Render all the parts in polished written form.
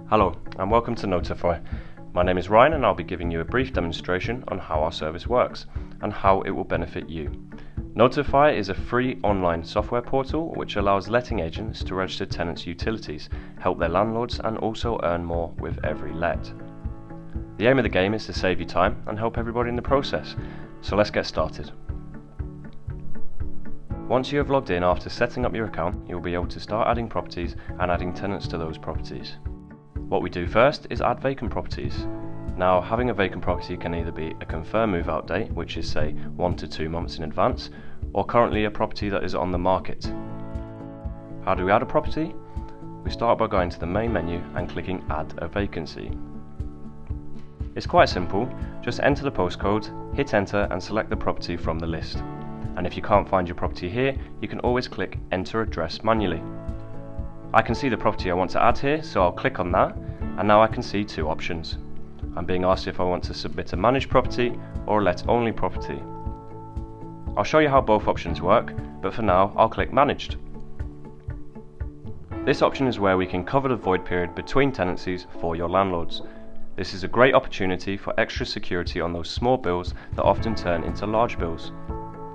Hello and welcome to Notify. My name is Ryan and I'll be giving you a brief demonstration on how our service works and how it will benefit you. Notify is a free online software portal which allows letting agents to register tenants' utilities, help their landlords and also earn more with every let. The aim of the game is to save you time and help everybody in the process, so let's get started. Once you have logged in after setting up your account, you'll be able to start adding properties and adding tenants to those properties. What we do first is add vacant properties. Now, having a vacant property can either be a confirmed move out date, which is say 1 to 2 months in advance, or currently a property that is on the market. How do we add a property? We start by going to the main menu and clicking Add a Vacancy. It's quite simple, just enter the postcode, hit enter and select the property from the list. And if you can't find your property here, you can always click Enter Address manually. I can see the property I want to add here, so I'll click on that, and now I can see two options. I'm being asked if I want to submit a managed property or a let only property. I'll show you how both options work, but for now I'll click Managed. This option is where we can cover the void period between tenancies for your landlords. This is a great opportunity for extra security on those small bills that often turn into large bills.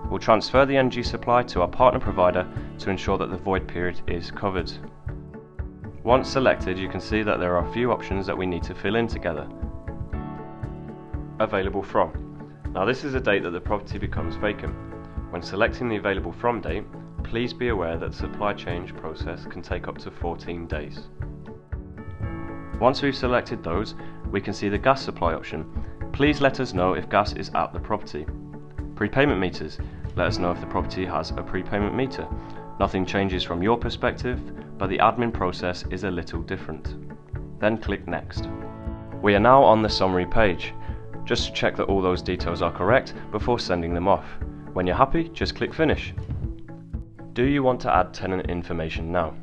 We'll transfer the energy supply to our partner provider to ensure that the void period is covered. Once selected, you can see that there are a few options that we need to fill in together. Available from. Now this is a date that the property becomes vacant. When selecting the available from date, please be aware that the supply change process can take up to 14 days. Once we've selected those, we can see the gas supply option. Please let us know if gas is at the property. Prepayment meters. Let us know if the property has a prepayment meter. Nothing changes from your perspective, but the admin process is a little different. Then click Next. We are now on the summary page. Just to check that all those details are correct before sending them off. When you're happy, just click Finish. Do you want to add tenant information now?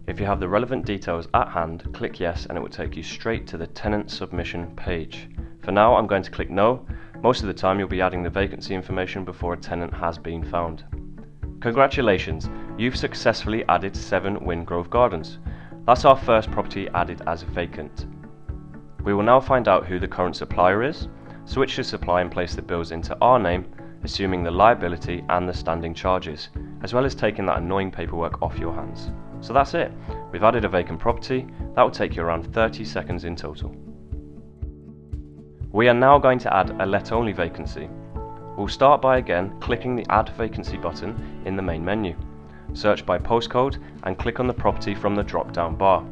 If you have the relevant details at hand, click Yes and it will take you straight to the tenant submission page. For now, I'm going to click No. Most of the time you'll be adding the vacancy information before a tenant has been found. Congratulations, you've successfully added 7 Wingrove Gardens. That's our first property added as vacant. We will now find out who the current supplier is, switch the supply and place the bills into our name, assuming the liability and the standing charges, as well as taking that annoying paperwork off your hands. So that's it, we've added a vacant property. That will take you around 30 seconds in total. We are now going to add a let-only vacancy. We'll start by again clicking the Add Vacancy button in the main menu. Search by postcode and click on the property from the drop-down bar.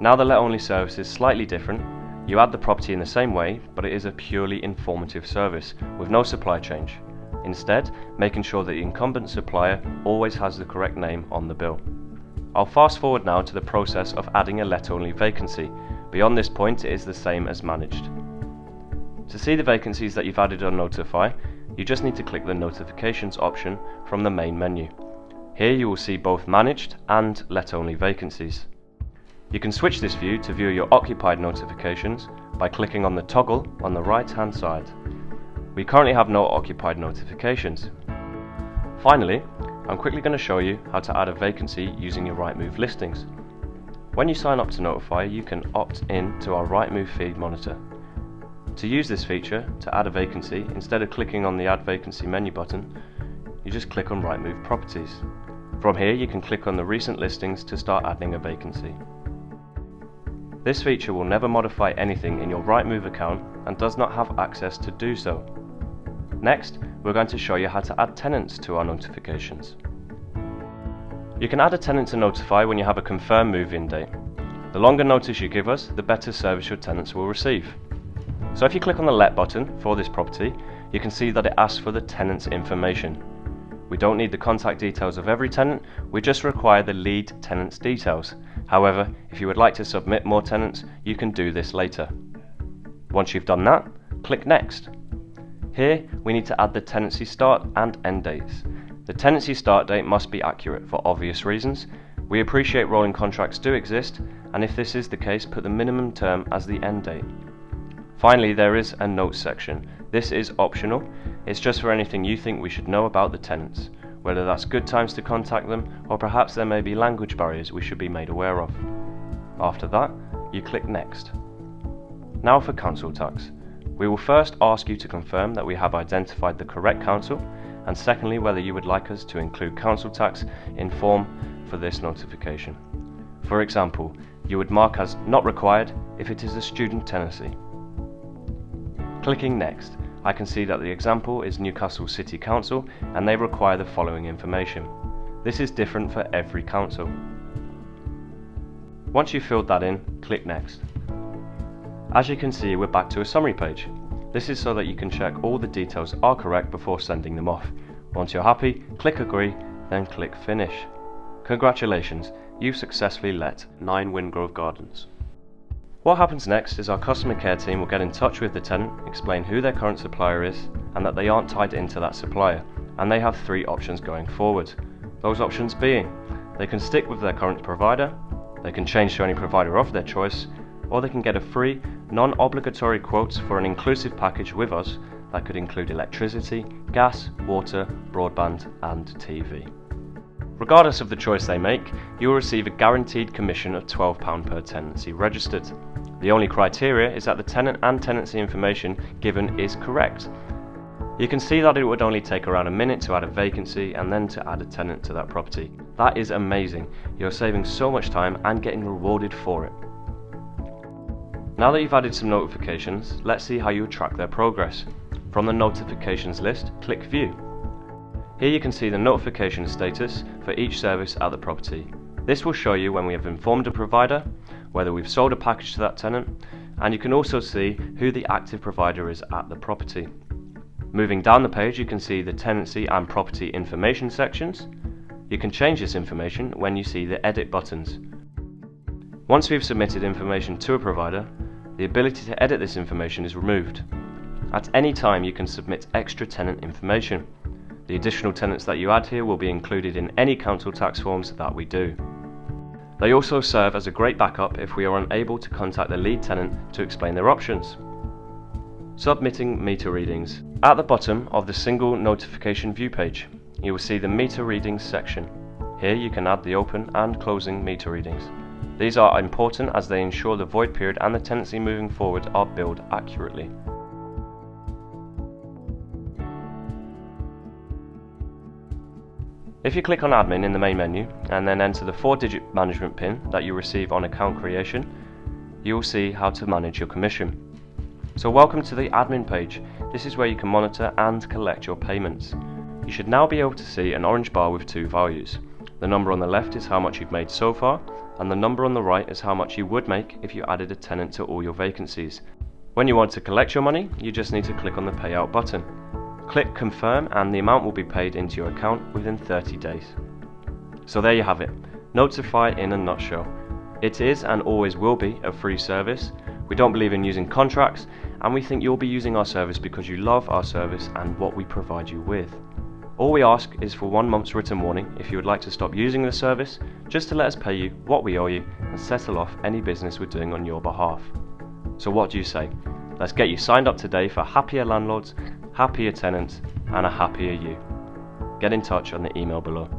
Now the let-only service is slightly different. You add the property in the same way, but it is a purely informative service with no supply change. Instead, making sure that the incumbent supplier always has the correct name on the bill. I'll fast forward now to the process of adding a let-only vacancy. Beyond this point, it is the same as managed. To see the vacancies that you've added on Notify, you just need to click the Notifications option from the main menu. Here you will see both managed and let-only vacancies. You can switch this view to view your occupied notifications by clicking on the toggle on the right-hand side. We currently have no occupied notifications. Finally, I'm quickly going to show you how to add a vacancy using your Rightmove listings. When you sign up to Notify, you can opt in to our Rightmove feed monitor. To use this feature, to add a vacancy, instead of clicking on the Add Vacancy menu button, you just click on Rightmove Properties. From here you can click on the recent listings to start adding a vacancy. This feature will never modify anything in your Rightmove account and does not have access to do so. Next, we're going to show you how to add tenants to our notifications. You can add a tenant to Notify when you have a confirmed move-in date. The longer notice you give us, the better service your tenants will receive. So if you click on the Let button for this property, you can see that it asks for the tenant's information. We don't need the contact details of every tenant, we just require the lead tenant's details. However, if you would like to submit more tenants, you can do this later. Once you've done that, click Next. Here, we need to add the tenancy start and end dates. The tenancy start date must be accurate for obvious reasons. We appreciate rolling contracts do exist, and if this is the case, put the minimum term as the end date. Finally, there is a notes section. This is optional. It's just for anything you think we should know about the tenants, whether that's good times to contact them or perhaps there may be language barriers we should be made aware of. After that, you click Next. Now for council tax. We will first ask you to confirm that we have identified the correct council, and secondly whether you would like us to include council tax in form for this notification. For example, you would mark as not required if it is a student tenancy. Clicking Next, I can see that the example is Newcastle City Council and they require the following information. This is different for every council. Once you've filled that in, click Next. As you can see, we're back to a summary page. This is so that you can check all the details are correct before sending them off. Once you're happy, click Agree, then click Finish. Congratulations, you've successfully let 9 Wingrove Gardens. What happens next is our customer care team will get in touch with the tenant, explain who their current supplier is, and that they aren't tied into that supplier, and they have 3 options going forward. Those options being, they can stick with their current provider, they can change to any provider of their choice, or they can get a free, non-obligatory quote for an inclusive package with us that could include electricity, gas, water, broadband and TV. Regardless of the choice they make, you will receive a guaranteed commission of £12 per tenancy registered. The only criteria is that the tenant and tenancy information given is correct. You can see that it would only take around a minute to add a vacancy and then to add a tenant to that property. That is amazing. You're saving so much time and getting rewarded for it. Now that you've added some notifications, let's see how you track their progress. From the notifications list, click View. Here you can see the notification status for each service at the property. This will show you when we have informed a provider, whether we've sold a package to that tenant, and you can also see who the active provider is at the property. Moving down the page, you can see the tenancy and property information sections. You can change this information when you see the edit buttons. Once we've submitted information to a provider, the ability to edit this information is removed. At any time you can submit extra tenant information. The additional tenants that you add here will be included in any council tax forms that we do. They also serve as a great backup if we are unable to contact the lead tenant to explain their options. Submitting meter readings. At the bottom of the single notification view page, you will see the meter readings section. Here you can add the open and closing meter readings. These are important as they ensure the void period and the tenancy moving forward are billed accurately. If you click on Admin in the main menu and then enter the 4-digit management PIN that you receive on account creation, you will see how to manage your commission. So welcome to the admin page. This is where you can monitor and collect your payments. You should now be able to see an orange bar with 2 values. The number on the left is how much you've made so far, and the number on the right is how much you would make if you added a tenant to all your vacancies. When you want to collect your money, you just need to click on the payout button. Click confirm and the amount will be paid into your account within 30 days. So there you have it, Notify in a nutshell. It is and always will be a free service. We don't believe in using contracts, and we think you'll be using our service because you love our service and what we provide you with. All we ask is for 1 month's written warning if you would like to stop using the service, just to let us pay you what we owe you and settle off any business we're doing on your behalf. So what do you say? Let's get you signed up today for happier landlords, happier tenants and a happier you. Get in touch on the email below.